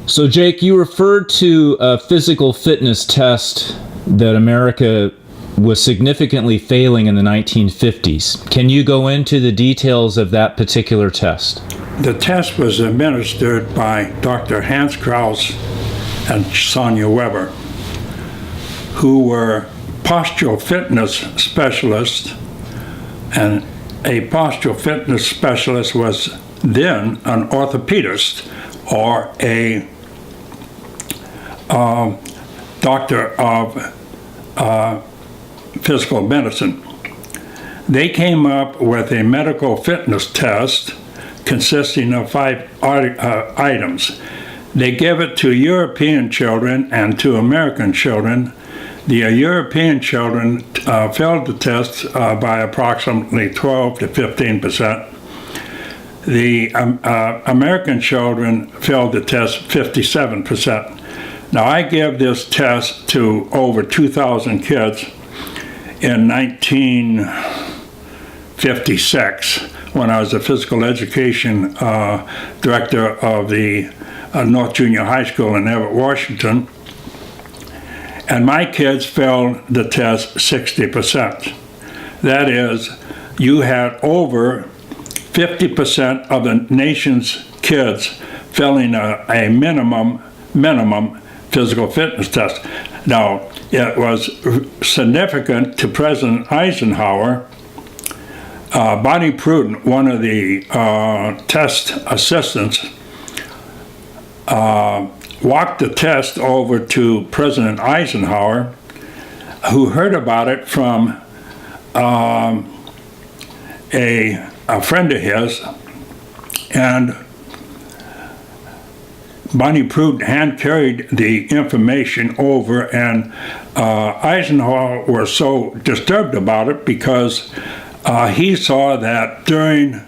So, Jake, you referred to a physical fitness test that America was significantly failing in the 1950s. Can you go into the details of that particular test? The test was administered by Dr. Hans Kraus and Sonia Weber, who were postural fitness specialists, and a postural fitness specialist was then an orthopedist or a doctor of physical medicine. They came up with a medical fitness test consisting of 5 items. They gave it to European children and to American children. The European children failed the test by approximately 12 to 15%. The American children failed the test 57%. Now, I gave this test to over 2,000 kids in 1956 when I was a physical education director of the North Junior High School in Everett, Washington. And my kids failed the test 60%. That is, you had over 50% of the nation's kids failing a minimum physical fitness test. Now, it was significant to President Eisenhower. Bonnie Pruden, one of the test assistants, walked the test over to President Eisenhower, who heard about it from a friend of his, and Bonnie Pruden hand-carried the information over, and Eisenhower was so disturbed about it because he saw that during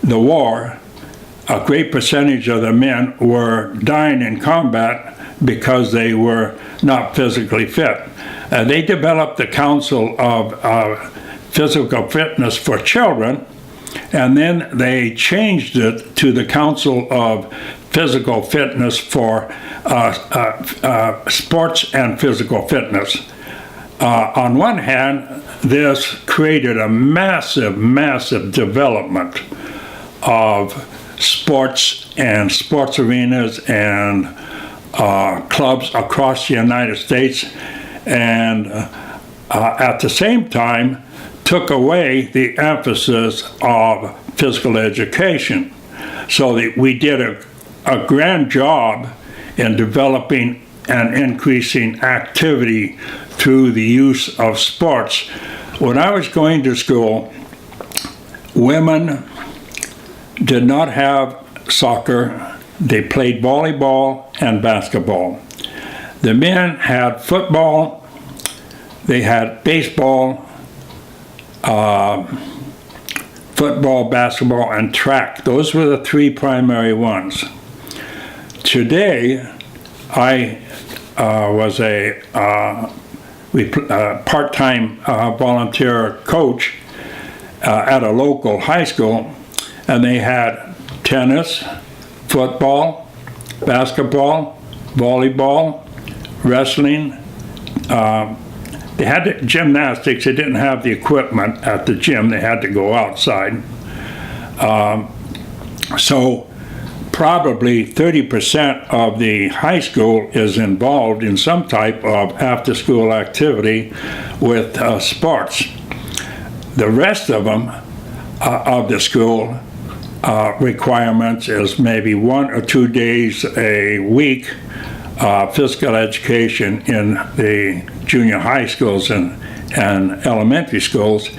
the war, a great percentage of the men were dying in combat because they were not physically fit. They developed the Council of Physical Fitness for Children, and then they changed it to the Council of Physical Fitness for Sports and Physical Fitness. On one hand, this created a massive development of sports and sports arenas and clubs across the United States, and at the same time took away the emphasis of physical education. So we did a grand job in developing and increasing activity through the use of sports. When I was going to school, women did not have soccer. They played volleyball and basketball. The men had football, they had baseball, football, basketball, and track. Those were the 3 primary ones. Today, I was a part-time volunteer coach at a local high school, and they had tennis, football, basketball, volleyball, wrestling. They had gymnastics. They didn't have the equipment at the gym. They had to go outside. So probably 30% of the high school is involved in some type of after-school activity with sports. The rest of them, of the school requirements, is maybe 1 or 2 days a week physical education in the junior high schools and elementary schools,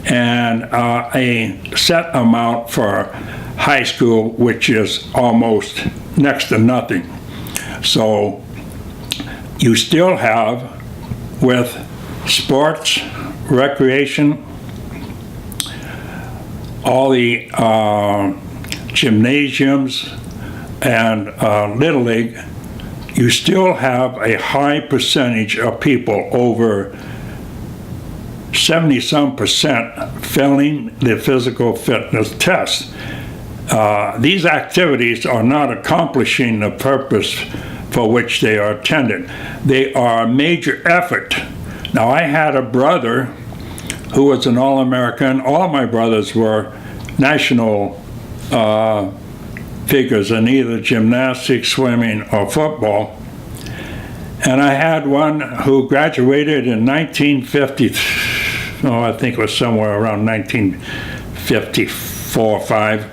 and a set amount for high school, which is almost next to nothing. So you still have, with sports, recreation, all the gymnasiums and Little League, you still have a high percentage of people, over 70-some percent, failing the physical fitness test. these activities are not accomplishing the purpose for which they are intended. They are a major effort. Now, I had a brother who was an All-American. All my brothers were national figures in either gymnastics, swimming, or football. And I had one who graduated in 1950, I think it was somewhere around 1954 or 5,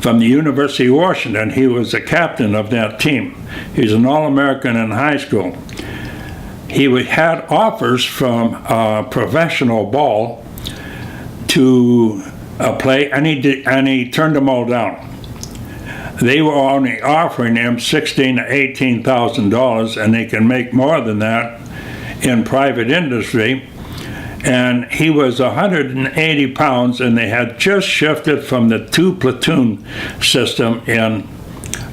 from the University of Washington. He was the captain of that team. He's an All-American in high school. He had offers from professional ball to play, and he turned them all down. They were only offering him $16,000 to $18,000, and they can make more than that in private industry. And he was 180 pounds, and they had just shifted from the 2-platoon system in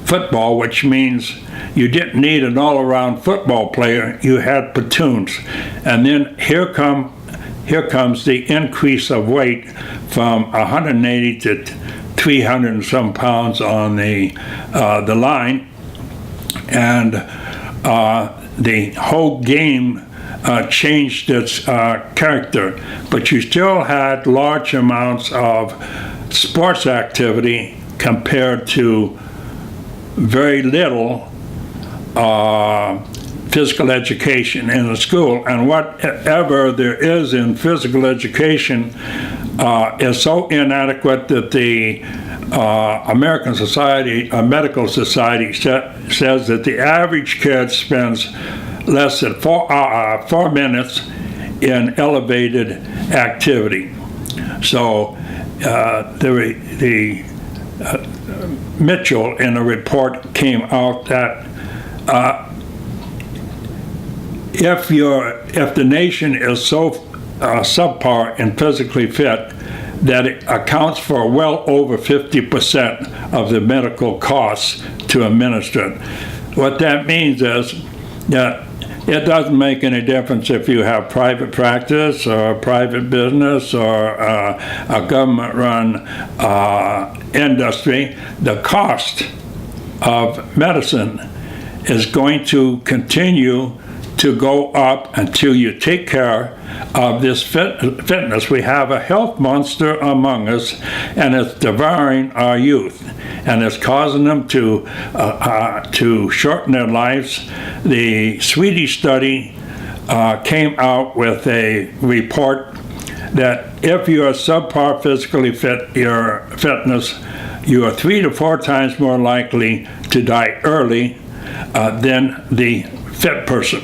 football, which means you didn't need an all-around football player, you had platoons. And then here comes the increase of weight from 180 to 300 and some pounds on the line, and the whole game changed its character. But you still had large amounts of sports activity compared to very little physical education in the school. And whatever there is in physical education is so inadequate that the American Medical Society says that the average kid spends less than 4 minutes in elevated activity. So Mitchell in a report came out that if the nation is so subpar and physically fit, that it accounts for well over 50% of the medical costs to administer it. What that means is that it doesn't make any difference if you have private practice or private business or a government-run industry. The cost of medicine is going to continue to go up until you take care of this fitness. We have a health monster among us, and it's devouring our youth, and it's causing them to shorten their lives. The Swedish study came out with a report that if you are subpar physically fit, your fitness, you are 3 to 4 times more likely to die early than the fit person.